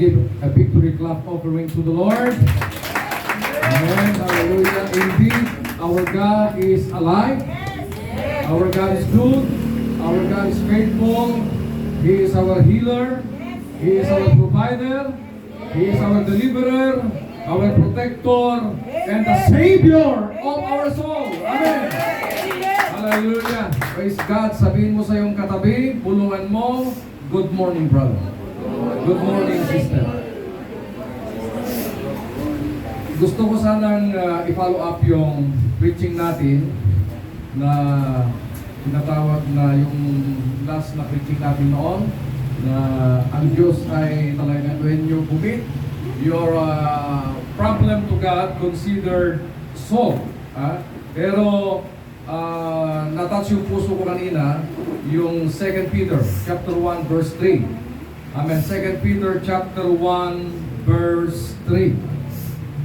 give a victory clap offering to the Lord. Amen. Hallelujah. Indeed, our God is alive. Our God is good. Our God is faithful. He is our healer. He is our provider. He is our deliverer, our protector, and the Savior of our soul. Amen. Hallelujah. Praise God. Sabihin mo sa iyong katabi, pulungan mo, good morning, brother. Good morning, sister. Gusto ko sanang i-follow up yung preaching natin na tinatawag na yung last na preaching natin noon na ang Diyos ay talaga when you commit your problem to God, considered solved. Pero natouch yung puso ko kanina yung 2 Peter chapter 1 verse 3. Amen. 2 Peter chapter 1 verse 3.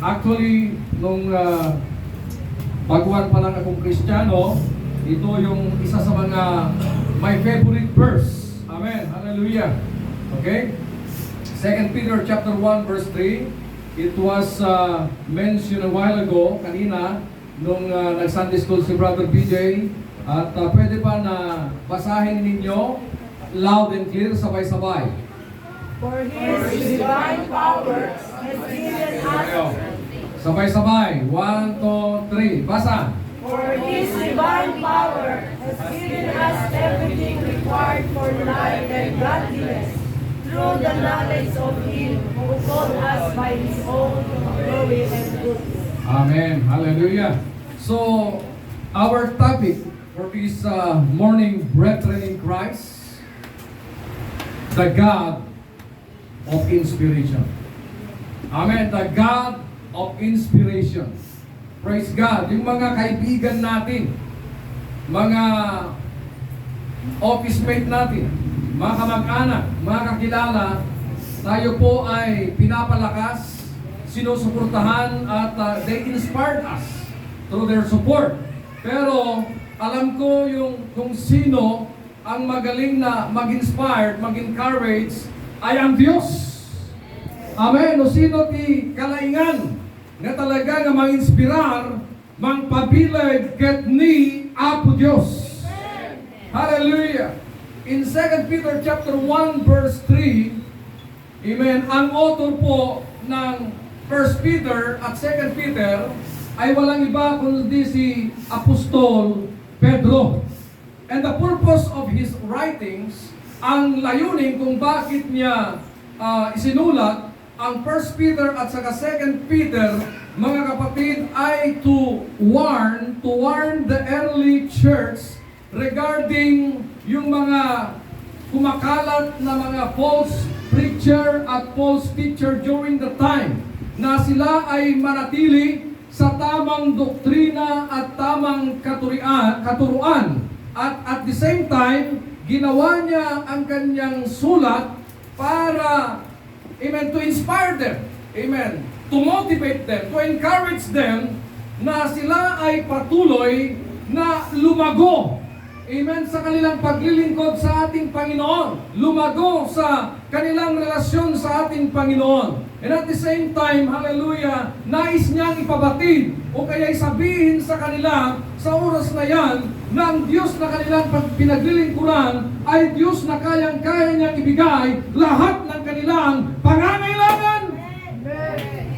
Actually, nung baguhan pa lang akong Kristiyano, ito yung isa sa mga my favorite verse. Amen. Hallelujah. Okay? 2 Peter chapter 1 verse 3. It was mentioned a while ago, kanina, nung nag-Sunday school si Brother BJ. At pwede pa na basahin ninyo loud and clear, sabay-sabay. For His divine power has given us. Sabay-sabay. 1, 2, 3. Basa. For His divine power has given us everything required for life and godliness through the knowledge of Him who called us by His own glory and goodness. Amen. Hallelujah. So, our topic for this morning, brethren in Christ, the God of inspiration. Amen. The God of inspiration. Praise God. Yung mga kaibigan natin, mga office mate natin, mga kamag-anak, mga kakilala, tayo po ay pinapalakas, sinusuportahan at they inspired us through their support. Pero alam ko yung kung sino ang magaling na mag-inspired, mag-encourage ay ang Diyos. Amen. O sino ti kalaingan nga talaga nga mang-inspirar, mang-pabilag ket ni Apo Diyos. Hallelujah. In 2 Peter chapter 1 verse 3, amen, ang author po ng 1 Peter at 2 Peter ay walang iba kundi si Apostol Pedro. And the purpose of his writings, ang layunin kung bakit niya isinulat ang 1 Peter at saka 2 Peter, mga kapatid, ay to warn the early church regarding yung mga kumakalat na mga false preacher at false teacher during the time na sila ay manatili sa tamang doktrina at tamang katuruan. At the same time, ginawa niya ang kanyang sulat para, amen, to inspire them, amen, to motivate them, to encourage them na sila ay patuloy na lumago, amen, sa kanilang paglilingkod sa ating Panginoon, lumago sa kanilang relasyon sa ating Panginoon. And at the same time, hallelujah, nais niyang ipabatid o kaya sabihin sa kanila sa oras na yan na ang Diyos na kanilang pinaglilingkuran ay Diyos na kayang-kaya niyang ibigay lahat ng kanilang pangangailangan.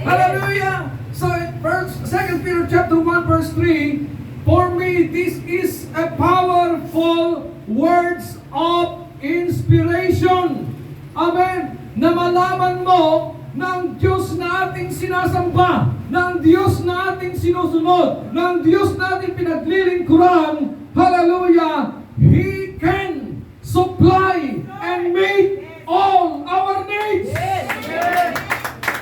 Hallelujah! So, 2 Peter chapter 1 verse 3, for me this is a powerful words of inspiration. Amen! Na malaman mo ng Diyos na ating sinasamba, ng Diyos na ating sinusunod, ng Diyos na ating pinaglilingkuran, hallelujah, He can supply and meet all our needs.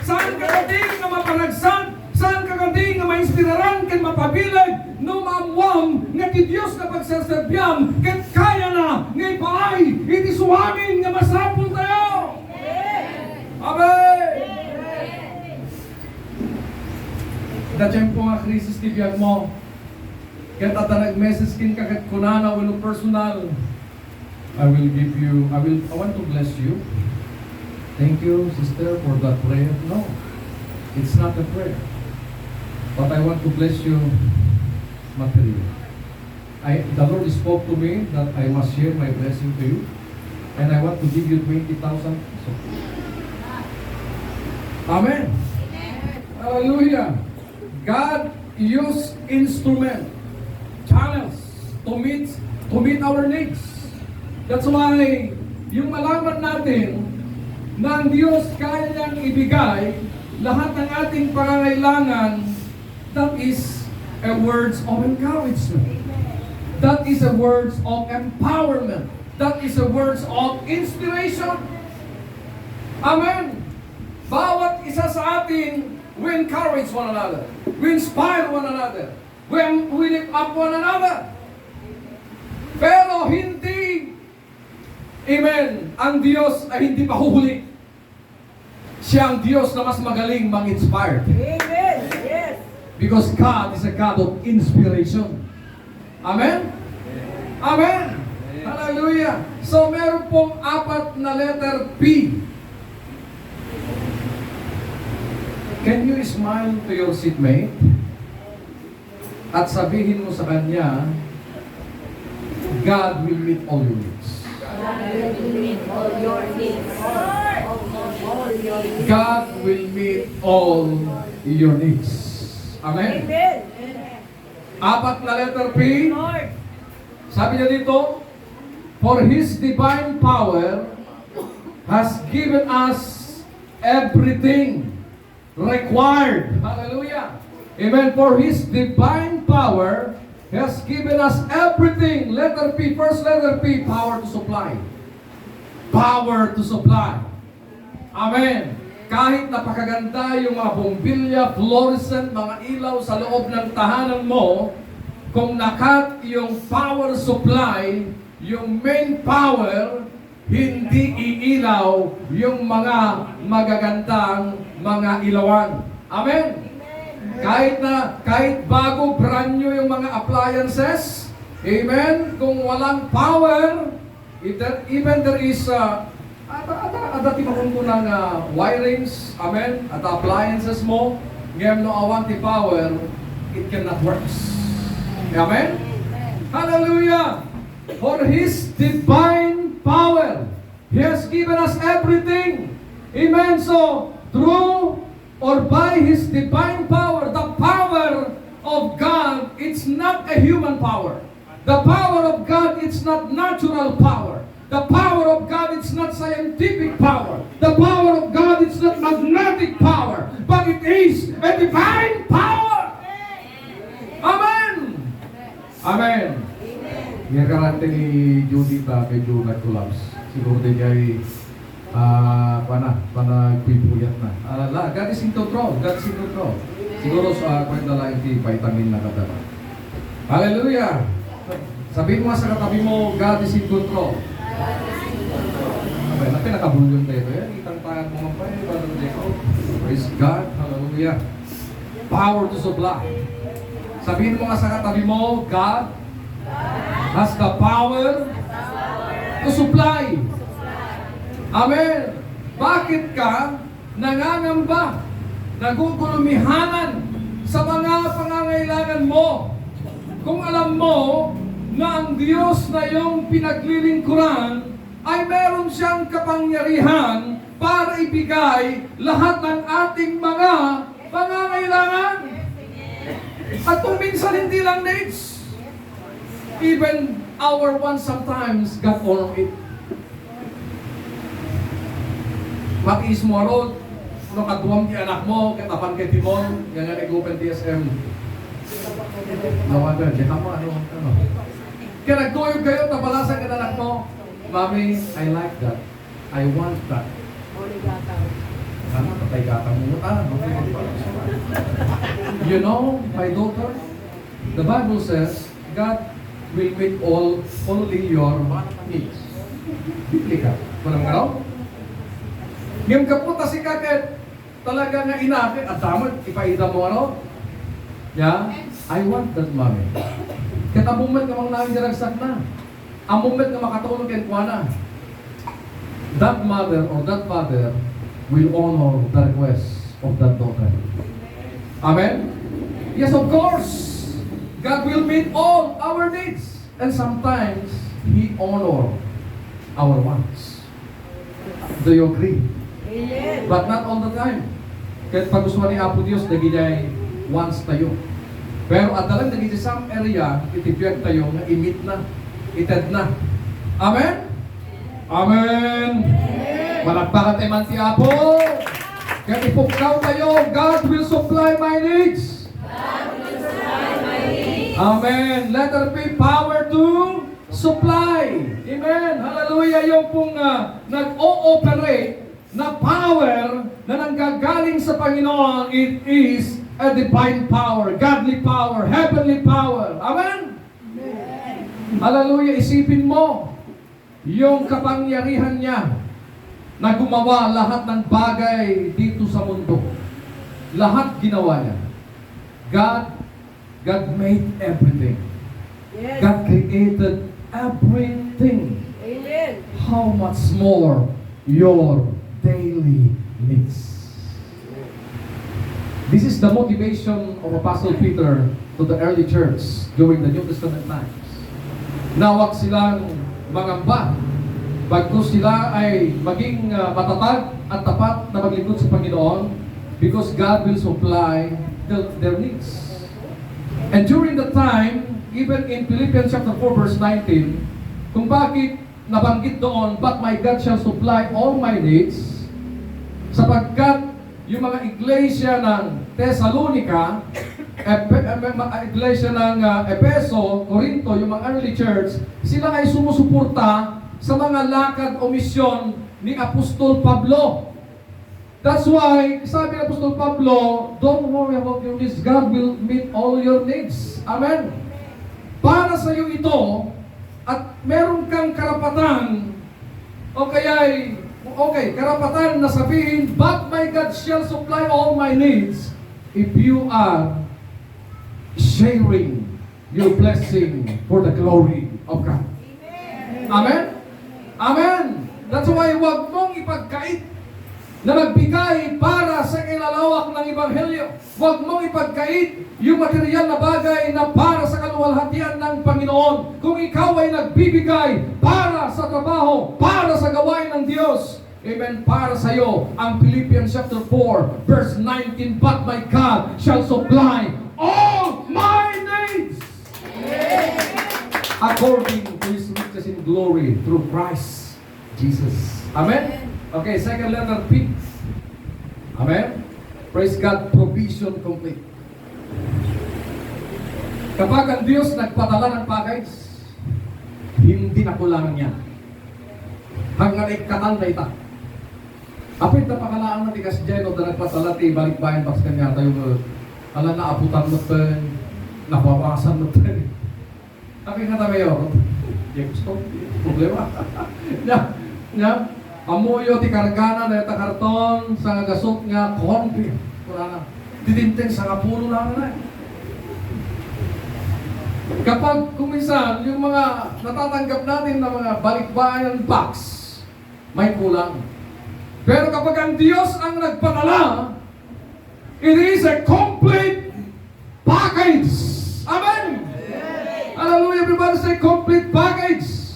Saan kagating nga mapanagsan, saan kagating nga mainspiraran, kan mapabilag, no maamwam, nga ti Diyos na pagsasabyam, kat kaya na, ngay paay, iti suwamin nga masapul tayo. Amen! Da tiyempo nga krisis ti biyag mo, ket ata nag-message kin kakat kunana walo personal, I want to bless you. Thank you, sister, for that prayer. No, it's not a prayer. But I want to bless you materially. The Lord spoke to me that I must share my blessing to you. And I want to give you 20,000 pesos. Amen. Hallelujah. God used instrument, channels to meet our needs. That's why yung malaman natin na ang Diyos kaya niyang ibigay lahat ng ating pangangailangan, that is a words of encouragement. That is a words of empowerment. That is a words of inspiration. Amen. Bawat isa sa atin, we encourage one another. We inspire one another. We lift up one another. Pero hindi, amen, ang Diyos ay hindi pahuhuli. Siya ang Diyos na mas magaling mang-inspire. Amen. Yes. Because God is a God of inspiration. Amen? Amen. Hallelujah. So meron pong 4 na letter P. Can you smile to your seatmate? At sabihin mo sa kanya, God will meet all your needs. God will meet all your needs. God will meet all your needs. Amen? Amen. 4 na letter P. Lord. Sabi niya dito, for His divine power has given us everything required. Hallelujah. Amen. For His divine power has given us everything. Letter P, first letter P, power to supply. Power to supply. Amen. Kahit napakaganda yung mga bombilya, fluorescent, mga ilaw sa loob ng tahanan mo, kung nakat yung power supply, yung main power, hindi iilaw yung mga magagandang mga ilawan. Amen? Kahit bago, brand new yung mga appliances, amen? Kung walang power, even there is dati mo ng wirings, amen? At appliances mo, ngayon no awanti power, it cannot work. Amen? Hallelujah! For His divine power, He has given us everything. Amen? So, through or by His divine power, the power of God, it's not a human power. The power of God, it's not natural power. The power of God, it's not scientific power. The power of God, it's not magnetic power. But it is a divine power. Amen! Amen! Ngayon karante ni Judith medyo nag-collapse. Siguro din niya ay panagpipuyat na. God is in control. God is in control. Siguro sa kwenta lang iti vitamin na kadama. Hallelujah! Sabihin mo sa katabi mo, God is in control. Okay, natin nakabulyon tayo. Itang tayan mo mapay, Brother Jacob. Praise God. Hallelujah. Power to supply. Sabihin mo nga sa katabi mo, God has the power to supply. Amen. Bakit ka nangangamba, nagugulumihanan sa mga pangangailangan mo? Kung alam mo na ang Diyos na iyong pinaglilingkuran ay meron siyang kapangyarihan para ibigay lahat ng ating mga pangangailangan. At kung minsan hindi lang needs, even our wants sometimes God honor it. Matiis mo road, no katuwang ti anak mo, katapan kay Timon, yan nga nag-open TSM. Nawagan, di ka mo, ano. Kaya nagtuyog kayo, tabalasan ka na anak mo, Mommy, I like that. I want that. Sana patay gatang mo. You know, my daughter, the Bible says, God will meet only your needs. Bibli ka. Walang galaw? Ngayon ka po, kasi kakit, talaga nga inakit, at damot, ipaida mo ano? Yeah? I want that, Mommy. Kaya ang moment ka mang namin diragsak na. Ang moment na makatulog kay Kuana. that mother or that father will honor the request of that daughter. Amen? Yes, of course. God will meet all our needs. And sometimes, He honor our wants. Do you agree? Amen. But not all the time. Kahit pag gusto ni Apo Diyos, nagigay wants tayo. Pero at dalang nagigay some area, itipiyag tayo na imit na, ited na. Amen? Amen! Malagpakan tayo man si Apo. Kaya ipugkaw tayo, God will supply my needs. Amen. Letter P, power to supply. Amen. Hallelujah. Yung pong nag-o-operate na power na nanggagaling sa Panginoon, it is a divine power, godly power, heavenly power. Amen. Hallelujah. Isipin mo yung kapangyarihan niya na gumawa lahat ng bagay dito sa mundo. Lahat ginawa niya. God made everything. Yes. God created everything. Amen. How much more your daily needs? This is the motivation of Apostle Peter to the early church during the New Testament times. Nawag silang mangamba bagkus sila ay maging matatag at tapat na maglingkod sa Panginoon because God will supply their needs. And during the time, even in Philippians chapter 4 verse 19, kung bakit nabanggit doon, but my God shall supply all my needs, sapagkat yung mga iglesia ng Thessalonica, iglesia ng Efeso, Corinto, yung mga early church, sila ay sumusuporta sa mga lakad o misyon ni Apostol Pablo. That's why, sabi ni Apostol Pablo, don't worry about your needs. God will meet all your needs. Amen. Para sa iyo ito, at meron kang karapatan, karapatan na sabihin, but my God shall supply all my needs if you are sharing your blessing for the glory of God. Amen? Amen. That's why huwag mong ipagkait na nagbigay para sa ilalawak ng Ebanghelyo. Huwag mong ipagkait yung material na bagay na para sa kaluwalhatian ng Panginoon. Kung ikaw ay nagbibigay para sa trabaho, para sa gawain ng Diyos, amen, para sa iyo, ang Philippians chapter 4, verse 19, but my God shall supply all my needs according to His riches in glory through Christ Jesus. Amen? Okay, second letter P. Amen? Praise God, provision complete. Kapag ang Diyos nagpadala ng package, hindi na kulangan niya. Hanggang ikatan na ita. Apit na pakalaan na tigas dyan o na nagpadala ti balik-bayan baks kanya tayo ala na aputan mo tayo, napapasan mo tayo. Apit na tayo, yung gusto, problema. Amuyo ti kargana na ita karton sa gasot nga konti. Wala na. Didinteng sa kapulo lang na. Kapag kuminsan, yung mga natatanggap natin na mga balikbayan box, may kulang. Pero kapag ang Diyos ang nagpadala, it is a complete package. Amen! Hallelujah! Everybody say complete package.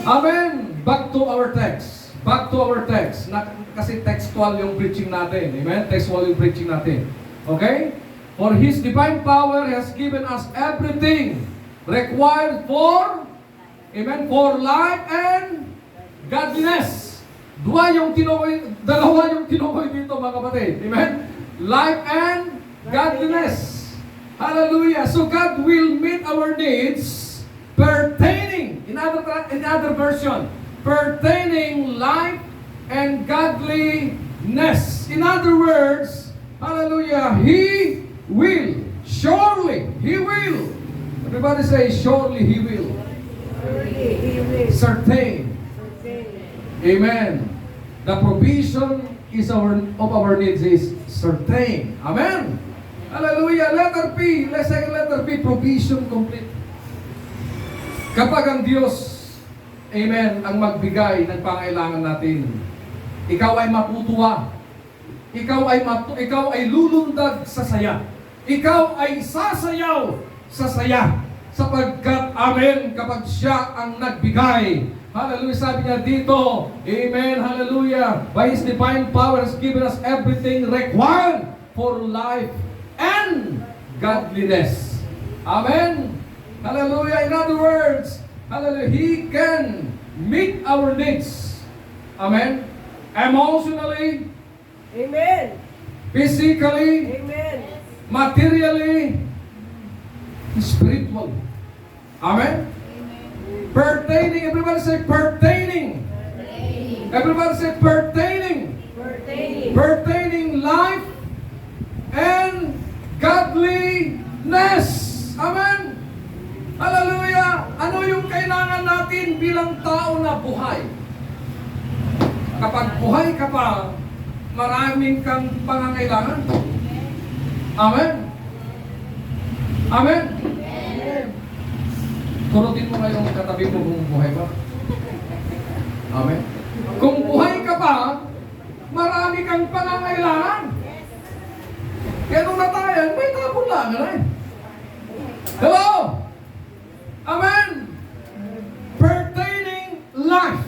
Amen! Back to our text. Back to our text. Kasi textual yung preaching natin. Amen? Textual yung preaching natin. Okay? For His divine power has given us everything required for, amen, for life and godliness. Dalawa yung tinukoy dito mga kapatid. Amen? Life and godliness. Hallelujah. So God will meet our needs pertaining, in other version, pertaining life and godliness. In other words, hallelujah, He will. Surely, He will. Everybody say, surely He will. Surely He will. Certain. Amen. The provision of our needs is certain. Amen. Hallelujah. Letter P. Second letter P. Provision complete. Kapag ang Diyos amen, ang magbigay ng pangailangan natin. Ikaw ay matutuwa. Ikaw ay lulundag sa saya. Ikaw ay sasayaw sa saya. Sapagkat, amen, kapag siya ang nagbigay. Hallelujah, sabi niya dito, amen, hallelujah. By His divine power has given us everything required for life and godliness. Amen. Hallelujah. In other words, hallelujah, He can meet our needs. Amen. Emotionally, Amen. physically, Amen. materially, spiritually. Amen. Pertaining, everybody say pertaining. Everybody say pertaining. Pertaining. Pertaining life and godliness. Amen. Hallelujah. Ano yung kailangan natin bilang tao na buhay? Kapag buhay ka pa, maraming kang pangangailangan. Amen. Amen. Turutin mo ngayong katabi mo kung buhay pa. Amen. Kung buhay ka pa, marami kang pangangailangan. Kaya nung natayan, may tapon lang. Hello? Amen. Pertaining life.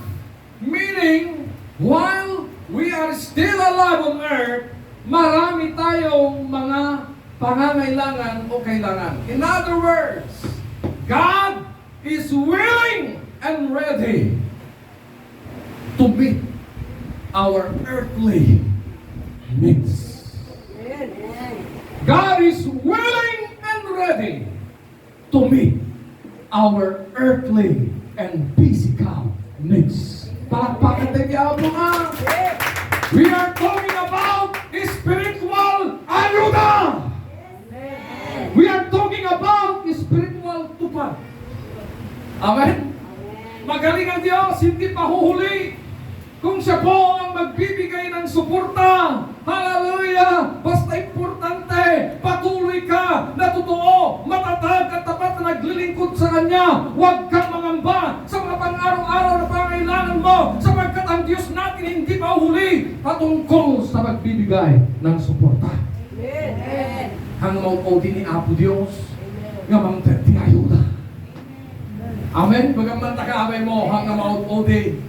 Meaning, while we are still alive on earth, marami tayong mga pangangailangan o kailangan. In other words, God is willing and ready to meet our earthly needs. God is willing and ready to meet our earthly and physical needs. Palakpakan tayo po nga. We are talking about spiritual ayuda. We are talking about spiritual tupad. Amen? Magaling ang Diyos, hindi pa huhuli. Kung siya po ang magbibigay ng suporta, hallelujah! Basta importante, patuloy ka na totoo, matatag at tapat na naglilingkod sa Kanya. Huwag kang mangamba sa mga pang-araw-araw na pangailangan mo, sapagkat ang Diyos natin hindi pa huli patungkol sa magbibigay ng suporta. Amen. Hang maupaw din ni Apo Diyos, nga mang terti ayuda. Amen? Bagaman takaabay mo, hang maupaw din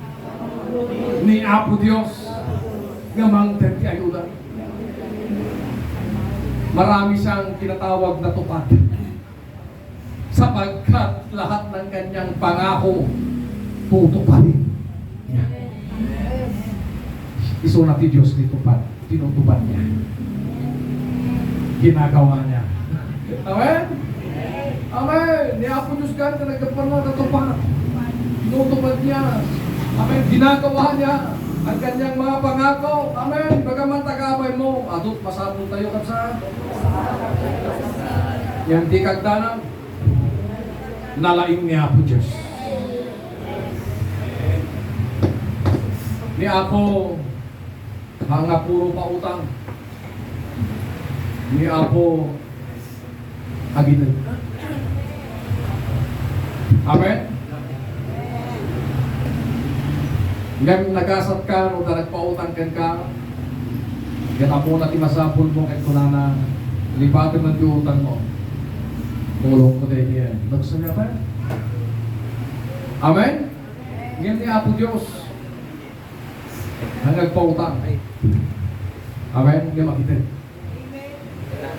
ni Apo Diyos, nga mang terti ayuda. Marami siyang tinatawag na tupad. Sapagkat lahat ng kanyang pangako, tutuparin niya. Iso natin Diyos ni tupad, tinutupad niya. Ginagawa niya. Amen? Amen. Ni Apo Diyos ka na nagkapanwa na tupad. Tinutupad niya. Amen. Ginagawa niya ang kanyang mga pangako. Amen. Bagaman tagabay mo, adot masabot tayo kapsa. Yan di kagdanang nalaing ni Apo Diyos. Ni Apo mga puro pautang. Ni Apo agitan. Amen. Ngayon nagasat ka, o nagpautang ka, yan ako na timasapol mo kahit kuna na lipatin ng diutang mo. Tulong ko din yan. Nagsabi ba? Amen? Ngayon ni Apo Diyos ang nagpautang. Amen? Ngayon makitin.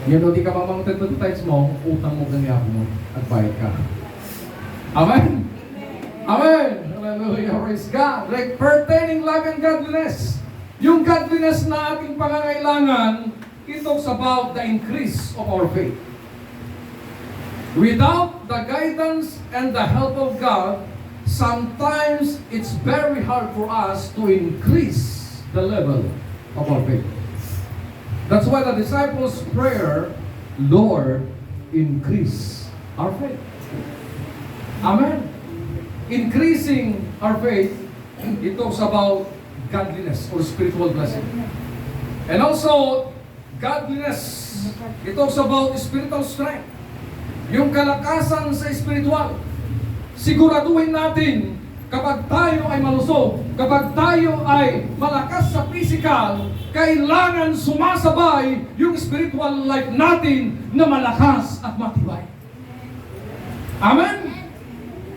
Ngayon hindi ka mamangtid mo times mo, utang mo ganyan mo at bayad ka. Amen? Amen! Hallelujah! Praise God! Like pertaining love and godliness. Yung godliness na ating pangangailangan, it talks about the increase of our faith. Without the guidance and the help of God, sometimes it's very hard for us to increase the level of our faith. That's why the disciples' prayer, Lord, increase our faith. Amen. Increasing our faith, it talks about godliness or spiritual blessing. And also, godliness, it talks about spiritual strength. Yung kalakasan sa spiritual. Siguraduhin natin kapag tayo ay malusog, kapag tayo ay malakas sa physical, kailangan sumasabay yung spiritual life natin na malakas at matibay. Amen?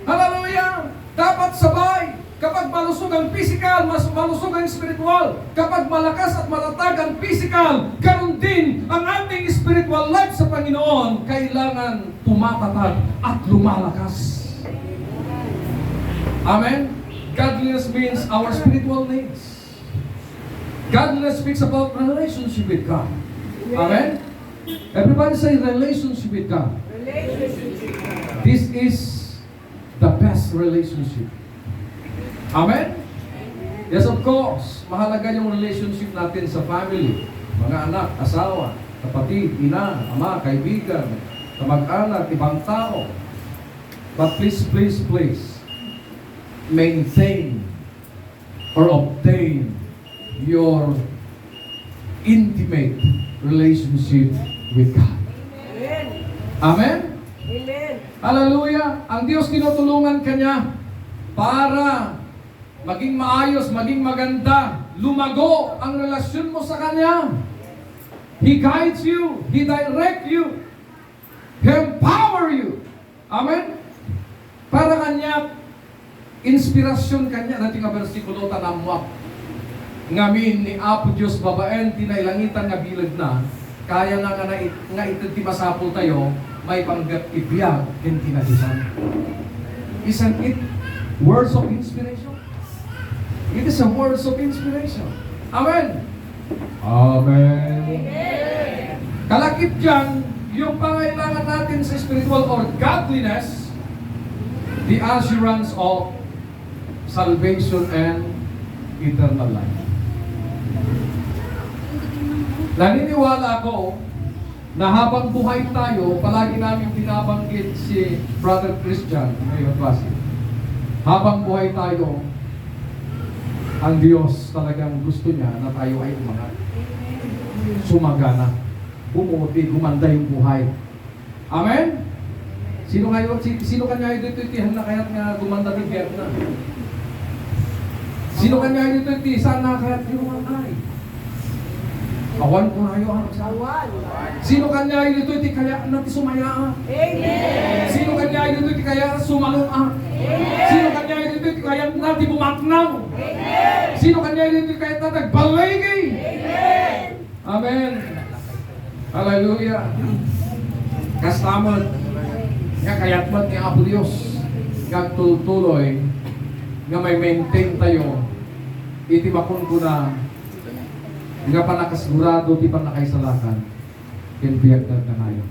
Hallelujah! Dapat sabay. Kapag malusog ang physical, mas malusog ang spiritual. Kapag malakas at matatag ang physical, ganun din ang ating spiritual life sa Panginoon. Kailangan tumatatag at lumalakas. Amen? Godliness means our spiritual needs. Godliness speaks about relationship with God. Amen? Everybody say relationship with God. This is the best relationship. Amen? Yes, of course. Mahalaga yung relationship natin sa family. Mga anak, asawa, kapatid, ina, ama, kaibigan, kamag-anak, ibang tao. But please, please, please, maintain or obtain your intimate relationship with God. Amen. Amen? Amen. Hallelujah! Ang Diyos tinutulungan kanya para maging maayos, maging maganda, lumago ang relasyon mo sa Kanya. He guides you, He directs you, He empower you. Amen? Para Kanya, inspirasyon Kanya, natin nga versikulo tanamwak. Ngamin ni Apo Diyos babaen, tinailangitan nga bilad na, kaya nga ito ti masapol tayo, may panggat ibiyag, hindi na disan. Isn't it words of inspiration? It is a words of inspiration. Amen. Amen. Kalakip dyan, yung pangailangan natin sa spiritual or godliness, the assurance of salvation and eternal life. Naniniwala ako na habang buhay tayo, palagi namin binabanggit si Brother Christian ngayon klase. Habang buhay tayo, ang Diyos talagang gusto niya na tayo ay umangat. Sumagana. Bumuti, gumanda yung buhay. Amen? Sino kanya ito itihan na kaya't nga gumanda ng na? Sino kanya ito itihan na kaya't yumanay? Awan ko na yung Awan. Sino kanya ito iti kaya natin sumaya? Amen. Sino kanya ito iti kaya sumalunga? Sino kanya ito iti kaya natin bumaknaw? Sino kanya ito iti kaya natin baligi? Amen. Hallelujah. Kastamod. Nga kayat mo ni Apo Diyos. Nga tuloy nga may maintain tayo. Iti makon ko na nga pa nakasigurado, di pa nakaisalakan. Kinbiyag na kanayo.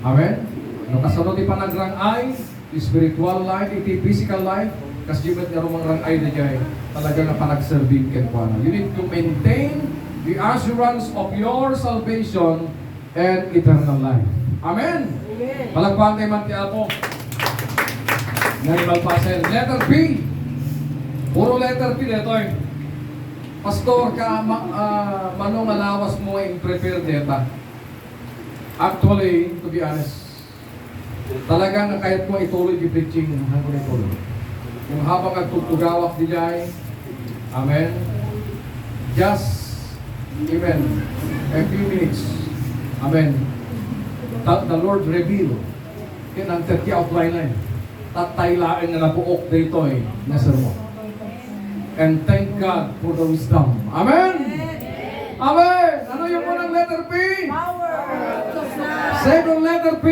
Amen? No, kasano di pa nagrangay, spiritual life, iti physical life, kasi jimet nga rumang rangay na jay, talaga nga pa nagserving kenkuana. You need to maintain the assurance of your salvation and eternal life. Amen? Amen. Palagpahan kay Manti Apo. Ngayon malpasen. Letter P. Puro letter P dito eh. Pastor, manong alawas mo yung prepare data. Actually, to be honest, talagang kahit mo ituloy yung preaching, hanggang ituloy. Yung habang nagtutugawak di jay, amen, just, even, a few minutes, amen, the Lord reveal, yun ang 30 outline na yun, tataylain na nabuok dito eh, na sermon. And thank God for the wisdom. Amen? Amen! Ano yung unang letter P? Power. Second letter P.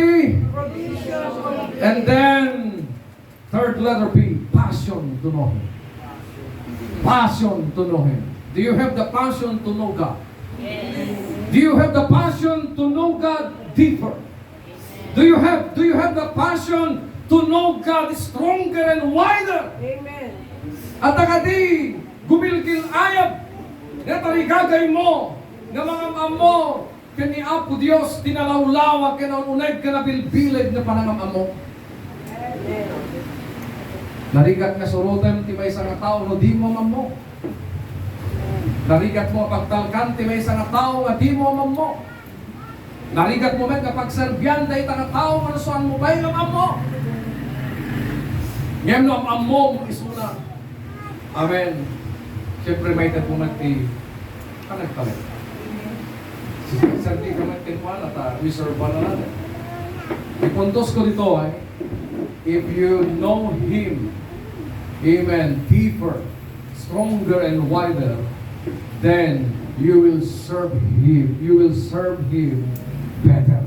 Provision. And then, third letter P. Passion to know Him. Passion to know Him. Do you have the passion to know God? Do you have the passion to know God deeper? Do you have the passion to know God stronger and wider? Amen. At agadi, gumilgil ayab, na tarigagay mo, na mga mamo, kani Apo Diyos, tinalawlawa, kinanunay ka na bilbilid na panangam mo. Narigat nga surutan, ti may isang tao, no di mo mamo. Narigat mo pagtalkan, ti may isang tao, nga di mo mamo. Narigat mo man kapag serbyan, dahi tanga tao, manusuan mo ba yung mo. Ngayon no, ang amom isuna. Amen. Siyempre may tatungan ti kanagpalit. Sarti ka man tinwan at reserve na natin. Ipuntos ko dito ay, if you know Him, amen, deeper, stronger and wider, then you will serve Him. You will serve Him better.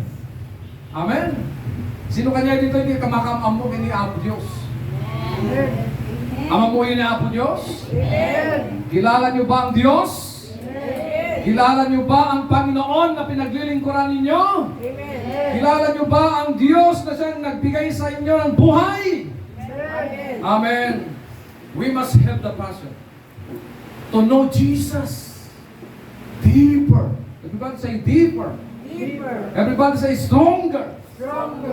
Amen? Sino kanya dito hindi kamakam mo ni Apo Diyos? Amamuhin ni Apo Diyos? Kilala niyo ba ang Diyos? Kilala niyo ba ang Panginoon na pinaglilingkuran ninyo? Kilala niyo ba ang Diyos na siyang nagbigay sa inyo ng buhay? Amen. We must have the passion to know Jesus deeper. Everybody say deeper. Everybody say stronger.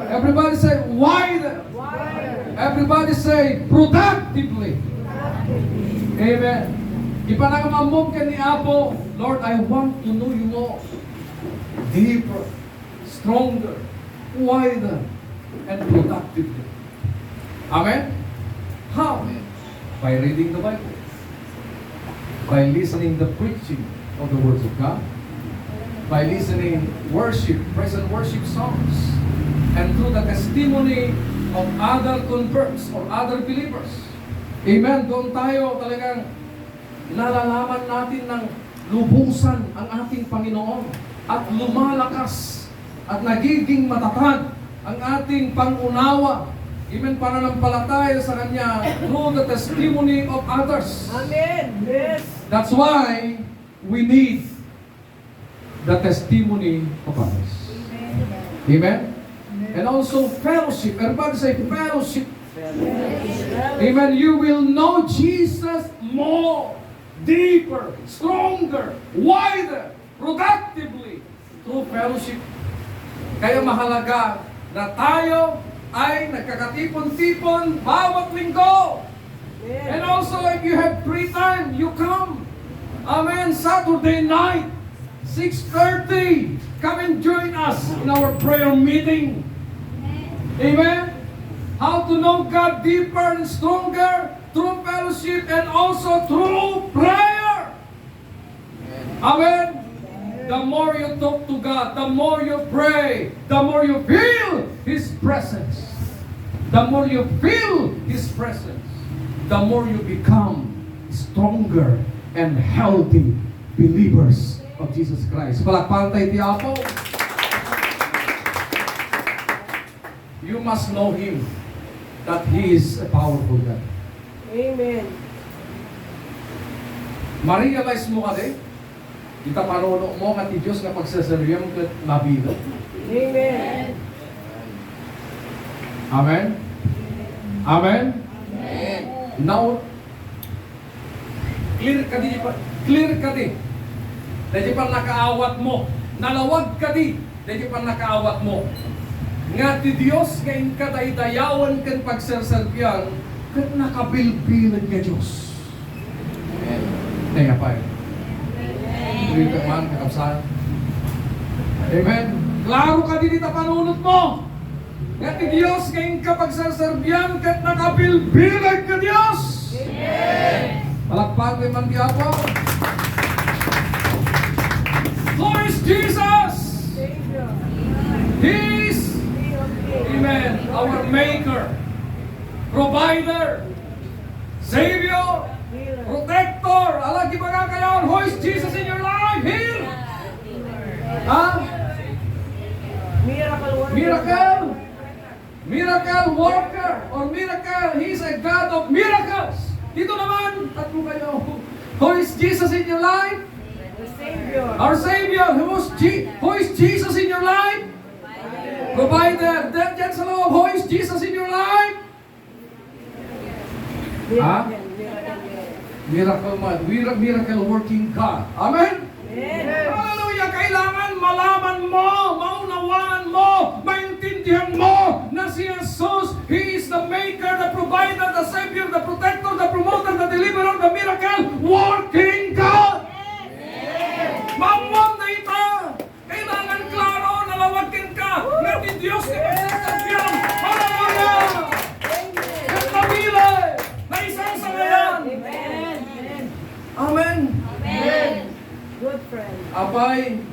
Everybody say wider. Everybody say productively. Amen. Ipanangamamog ka ni Apo, Lord, I want to know you more. Deeper, stronger, wider, and productively. Amen? How? By reading the Bible. By listening the preaching of the words of God. By listening worship, praise and worship songs. And through the testimony of other converts or other believers. Amen. Doon tayo talagang nalalaman natin ng lubusan ang ating Panginoon at lumalakas at nagiging matatag ang ating pangunawa. Amen. Pananampalataya sa Kanya through the testimony of others. Amen. Yes. That's why we need the testimony of others. Amen. And also fellowship. Everybody say fellowship. Amen. You will know Jesus more, deeper, stronger, wider, productively through fellowship. Kaya mahalaga na tayo ay nagkakatipon-tipon bawat linggo. And also if you have free time, you come. Amen. Saturday night, 6:30. Come and join us in our prayer meeting. Amen. How to know God deeper and stronger through fellowship and also through prayer. Amen. The more you talk to God, the more you pray, the more you feel His presence. The more you feel His presence, the more you become stronger and healthy believers of Jesus Christ. Palakpakan tayo ti Apo. You must know Him, that He is a powerful God. Amen. Ma-realize mo ka din, kita panuno mo nga ti Diyos nga pagsasaryam kat mabilo. Amen. Amen? Amen? Now, clear ka di. Dahil pa nakaawat mo. Nalawag ka di. Dahil pa nakaawat mo. Nga ti Diyos ngayon ka dayawan kan pagserserbiyan kat nakabilbilan nga Diyos. Amen. Kaya pa eh. Amen. Man, kakapsahan. Amen. Klaro ka din ita panunod mo. Nga ti Diyos ngayon ka pagserserbiyan kat nakabilbilan nga Diyos. Amen. Palakpan kay man Diapo. Who is Jesus? Savior. He is, amen, our Maker, Provider, Savior, Protector. Alagi ba nga kayo? Who is Jesus in your life? Here? Ha? Miracle worker. Miracle? Miracle worker or miracle? He's a God of miracles. Dito naman, tatlo kayo. Who is Jesus in your life? The Savior. Our Savior. Who is Jesus in your life? Provider. Diyan sa loob, who is Jesus in your life? Ha? Miracle man. Miracle working God. Amen? Hallelujah! Kailangan malaman mo, maunawaan mo, maintindihan mo na si Jesus, He is the Maker, the Provider, the Savior, the Protector, the Promoter, the Deliverer, the Miracle working God. Mamon na ita! Kailangan klaro, nalawagin ka, na ti Diyos ni Pagsasabihan. Hallelujah! At nabila Apay,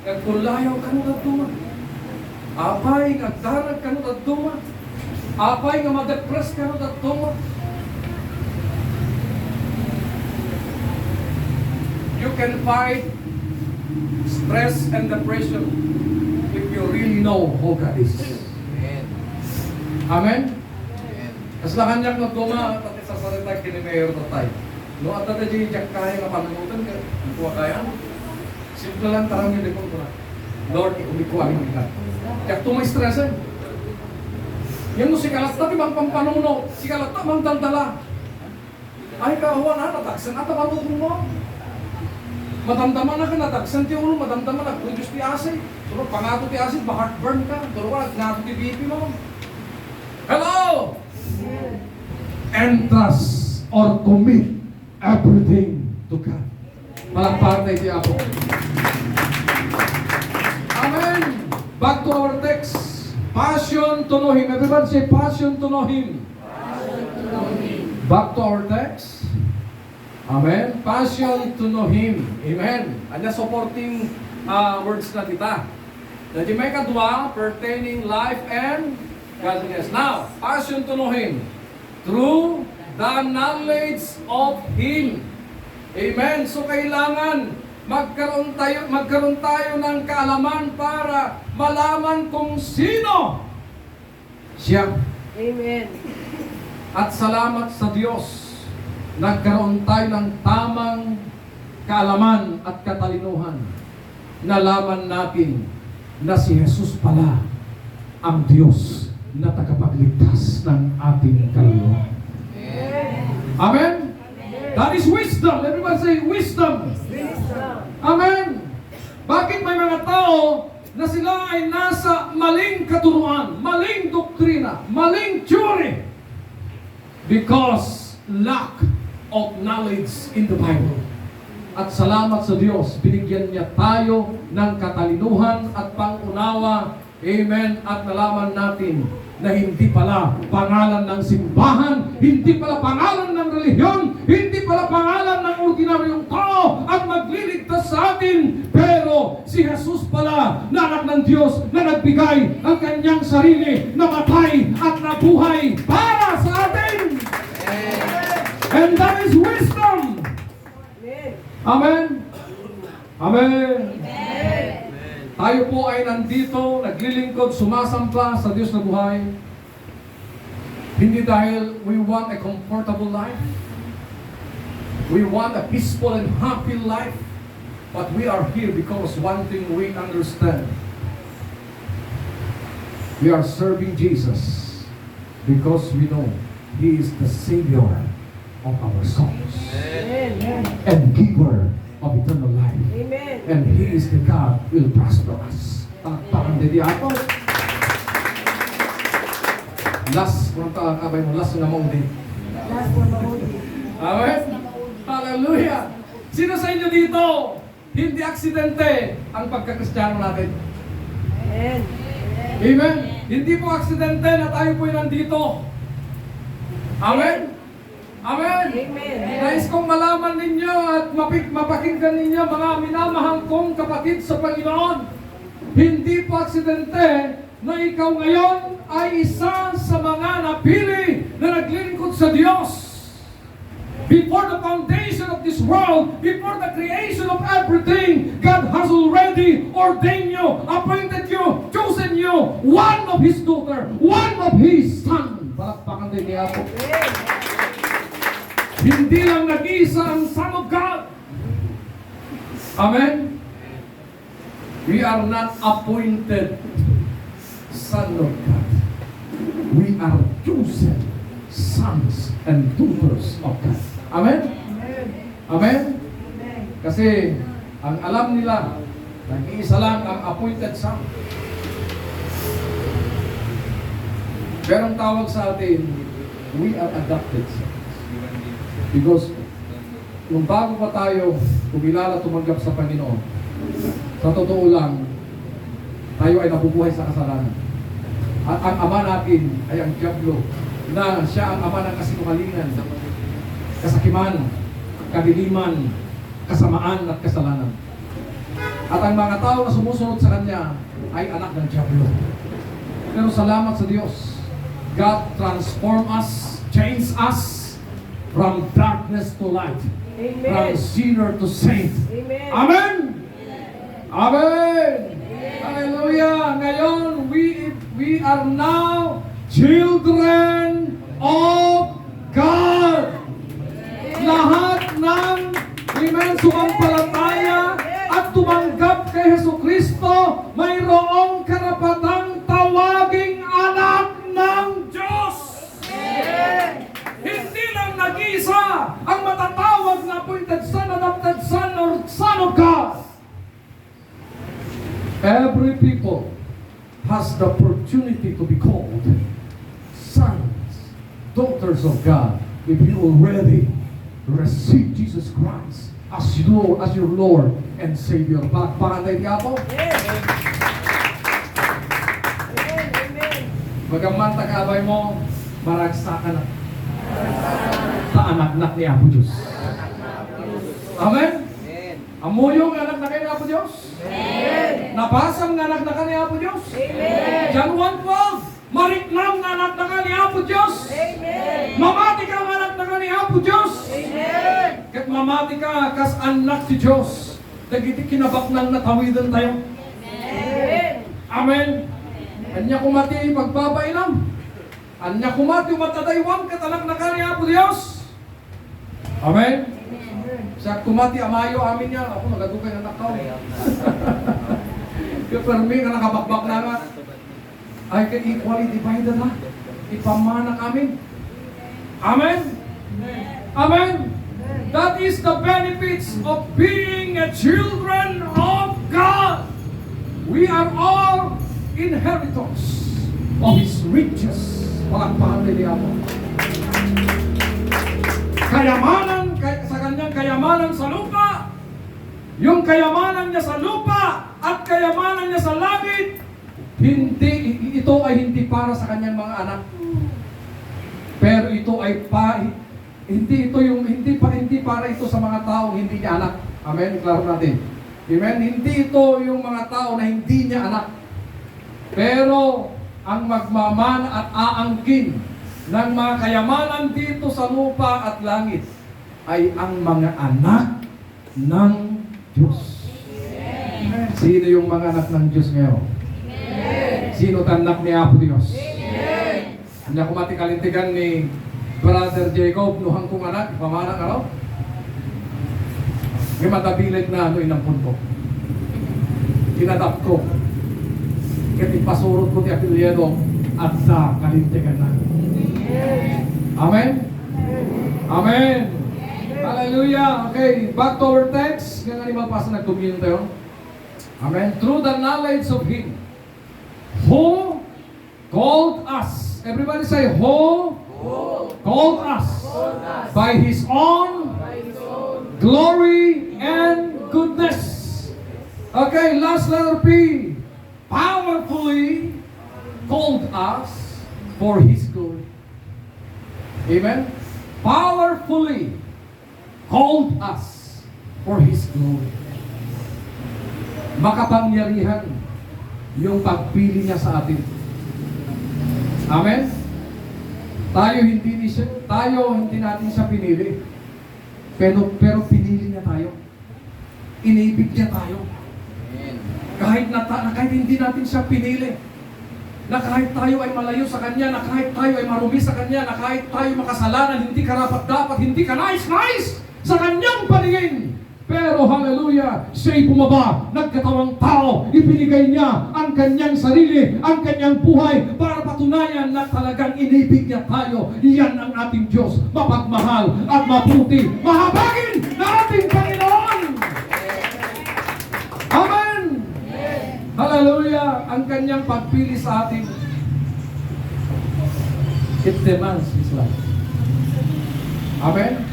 nagkulayaw ka nung nagduma. Apay, nagdarag ka nung nagduma. Apay, nga ma-depress ka nung nagduma. You can fight stress and depression if you really know who God is. Amen. Amen? Amen. Kas na kanyak nagduma, tati sa sarita kini-mayor tatay. No, at tata dyan jak kaya nga panagutan ka. Hindi ko kaya. Simple lang tarang yung likod ko na. Lord, umikuha ng ikat. Jak tumay stressin. Yan mo si Kalata, di bang pampanuno? Si Kalata, mang daldala. Ay, kahawa na, nataksan at abalutong mo. Madamdaman na ka, nataksan ti ulo, madamdaman na, kung Diyos ti asay. Pero pangato ti asay, ba-heartburn ka. Pero wala, nato ti BP mo. Hello! Entrust or commit everything to God. Palakpakan tayo si Apo. Amen. Back to our text. Passion to know Him. Everybody say passion to know Him. Back to our text. Amen. Passion to know Him. Amen. Anya supporting words na kita. Jadi may kadwa pertaining life and godliness. Now, passion to know Him through the knowledge of Him. Amen. So kailangan magkaroon tayo ng kaalaman para malaman kung sino siya. Amen. At salamat sa Diyos, nagkaroon tayo ng tamang kaalaman at katalinuhan. Nalaman natin na si Jesus pala ang Diyos na tagapagligtas ng ating kaluluwa. Amen? That is wisdom. Everybody say wisdom. Wisdom. Amen. Bakit may mga tao na sila ay nasa maling katuruan, maling doktrina, maling theory? Because lack of knowledge in the Bible. At salamat sa Diyos, binigyan niya tayo ng katalinuhan at pangunawa. Amen. At nalaman natin na hindi pala pangalan ng simbahan, hindi pala pangalan ng relihiyon, hindi pala pangalan ng ordinaryong tao ang magliligtas sa atin, pero si Jesus pala na anak ng Diyos na nagbigay ang kanyang sarili, namatay at nabuhay para sa atin. And that is wisdom. Amen. Amen. Tayo po ay nandito, naglilingkod, sumasampa sa Diyos na buhay. Hindi dahil we want a comfortable life. We want a peaceful and happy life. But we are here because one thing we understand. We are serving Jesus because we know He is the Savior of our souls Amen. and giver of eternal life. Amen. And He is the God who will prosper us. Takpakan din ako. Last, kung kakabay mo, last na mauli. Last one, mahuli. Amen? Hallelujah! Sino sa inyo dito, hindi aksidente ang pagkakristyano natin? Amen. Amen? Hindi po aksidente na tayo po'y nandito. Amen? Amen? Amen. Nais kong malaman ninyo at mapakinggan ninyo mga minamahal kong kapatid sa Panginoon. Hindi po aksidente na ikaw ngayon ay isa sa mga napili na naglilingkod sa Diyos. Before the foundation of this world, before the creation of everything, God has already ordained you, appointed you, chosen you, one of His daughter, one of His son. Palakpakan din niya ako. Hindi lang nag-iisa ang Son of God. Amen? We are not appointed Son of God. We are chosen sons and daughters of God. Amen? Amen? Kasi ang alam nila, nag-iisa lang ang appointed son. Pero ang tawag sa atin, we are adopted sons. Because nung bago pa tayo kumilala tumanggap sa Panginoon, sa totoo lang, tayo ay nabubuhay sa kasalanan. At ang ama natin ay ang Diablo, na siya ang ama ng kasinungalingan, kasakiman, kadiliman, kasamaan at kasalanan. At ang mga tao na sumusunod sa Kanya ay anak ng Diablo. Pero salamat sa Diyos. God transform us, change us from darkness to light. From Amen. sinner to saint. Amen. Amen! Amen! Hallelujah! Ngayon, we are now children of God. Lahat ng amen, sumampalataya at tumanggap kay Jesucristo, mayroong karapatang tawaging anak ng Diyos. Hindi lang nag-isa ang matatawag na appointed son, adopted son, or son of God. Every people has the opportunity to be called sons, daughters of God, if you already receive Jesus Christ as your Lord and Savior. Pakpakan tayo niya po. Amen. Amen. Bagaman takabay mo, maragsakan na sa anak-anak ni Apo Diyos. Amen? Amo yung anak na kayo ni Apo Diyos? Amen. Napasang na anak na kayo ni Apo Diyos? Amen. John 1:12, mariknam na anak na kayo ni Apo Diyos? Amen. Mamati ka ang anak na kayo ni Apo Diyos? Amen. Kat mamati ka kas anak ti Diyos. Dagiti kinabak nang natawidan tayo. Amen. Amen. Anya kumati pagbabainam. Anya kumati matadaywang kat anak na kayo ni Apo Diyos? Amen. Sa kumati amayo amin niya. Ako nagadugay ng anak ko. Kaya permi nga nakabakbak na nga. Ay kay equally divided ha. Ipamanak amin. Amen. Amen. That is the benefits of being a children of God. We are all inheritors of His riches. Palakpakan din niya ako. Kayamanan, sa kanyang kayamanan sa lupa, yung kayamanan niya sa lupa at kayamanan niya sa langit, ito ay hindi para sa kanyang mga anak. Pero ito ay hindi para ito sa mga taong hindi niya anak. Amen. Klaro natin. Amen. Hindi ito yung mga tao na hindi niya anak. Pero ang magmamana at aangkin ng mga kayamanan dito sa lupa at langit ay ang mga anak ng Diyos. Amen. Sino yung mga anak ng Diyos ngayon? Amen. Sino tanak ni Apo Diyos? Amen. Hindi ako matikalintigan ni Brother Jacob, nuhang kong anak, pamana ka raw. May matabilit na inampun ko. Kinadap ko. Kaya ipasurot ko ti apelyedo at sa kalintigan na. Amen? Amen! Hallelujah! Okay, back to our text. Kaya nga ni magpasa nagtumingin tayo. Amen? Through the knowledge of Him who called us. Everybody say, who called us by His own glory and goodness. Okay, last letter P. Powerfully called us for His glory. Amen? Powerfully called us for His glory. Makapangyarihan yung pagpili niya sa atin. Amen? Tayo hindi natin siya pinili. Pero pinili niya tayo. Inibig niya tayo. Kahit hindi natin siya pinili. Na kahit tayo ay malayo sa Kanya, na kahit tayo ay marumi sa Kanya, na kahit tayo makasalanan, hindi karapat-dapat, hindi ka nais-nais sa Kanyang paningin. Pero hallelujah, siya'y bumaba, nagkatawang tao, ibinigay niya ang kanyang sarili, ang kanyang buhay para patunayan na talagang inibig niya tayo. Iyan ang ating Diyos, mapagmahal at mabuti, mahabagin na ating Panginoon. Amen! Hallelujah! Ang kanyang pagpili sa atin, it demands His life. Amen?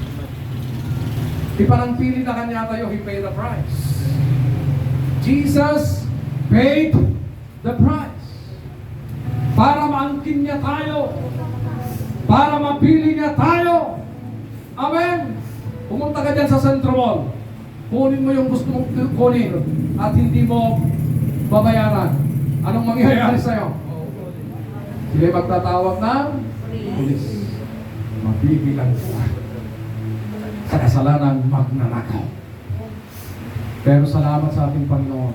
Di parang pili na Kanya tayo, He paid the price. Jesus paid the price. Para maangkin niya tayo. Para mapili niya tayo. Amen! Pumunta ka dyan sa Centro Mall. Kunin mo yung gusto mong kunin. at hindi mo babayaran, anong mangyayari sa'yo? Sila magtatawag ng pulis. Mabibilang ka sa kasalanan magnanakaw. Pero salamat sa ating Panginoon.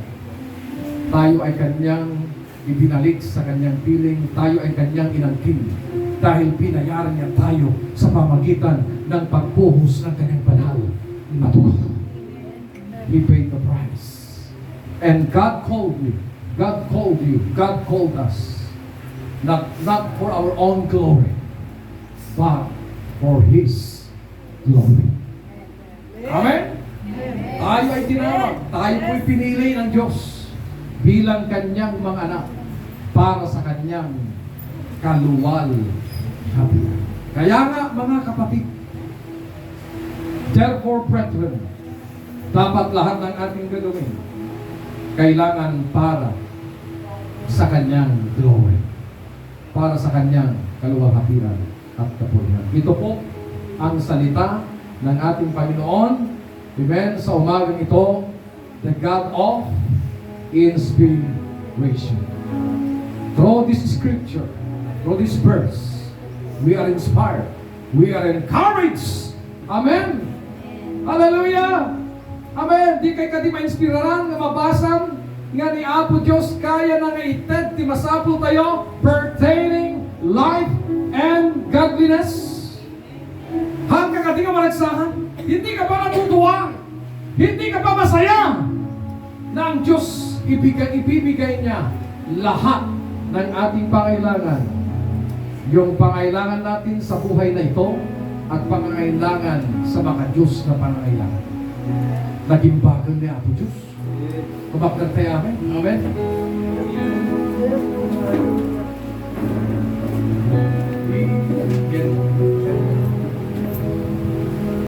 Tayo ay kanyang ibinalik sa kanyang piling. Tayo ay kanyang inangkin. Dahil pinayaran niya tayo sa pamagitan ng pagbuhos ng kanyang banal na dugo. He paid the price. And God called you. God called you. God called us. Not for our own glory, but for His glory. Amen? Tayo ay tinawag. Tayo po'y pinili ng Diyos bilang kanyang mga anak para sa kanyang kaluwal. Kaya nga, mga kapatid, therefore, brethren, dapat lahat ng ating gagawin kailangan para sa kanyang glory, para sa kanyang kaluwalhatian at kapulihan. Ito po ang salita ng ating Panginoon. Amen. Sa umagang ito, the God of inspiration. Through this scripture, through this verse, we are inspired. We are encouraged. Amen. Hallelujah. Amen. Di kay kadi ma-inspiraran nga mabasan nga ni Apo Diyos kaya na nga ited ti masapul tayo pertaining life and godliness. Hanggang ka di ka malagsahan, hindi ka ba natutuwa? Hindi ka ba masaya na ang Diyos ibibigay niya lahat ng ating pangailangan? Yung pangailangan natin sa buhay na ito at pangailangan sa mga Diyos na pangailangan. Naging bagal ni Apo Diyos. Kumakdan tayo, amen? Amen? We can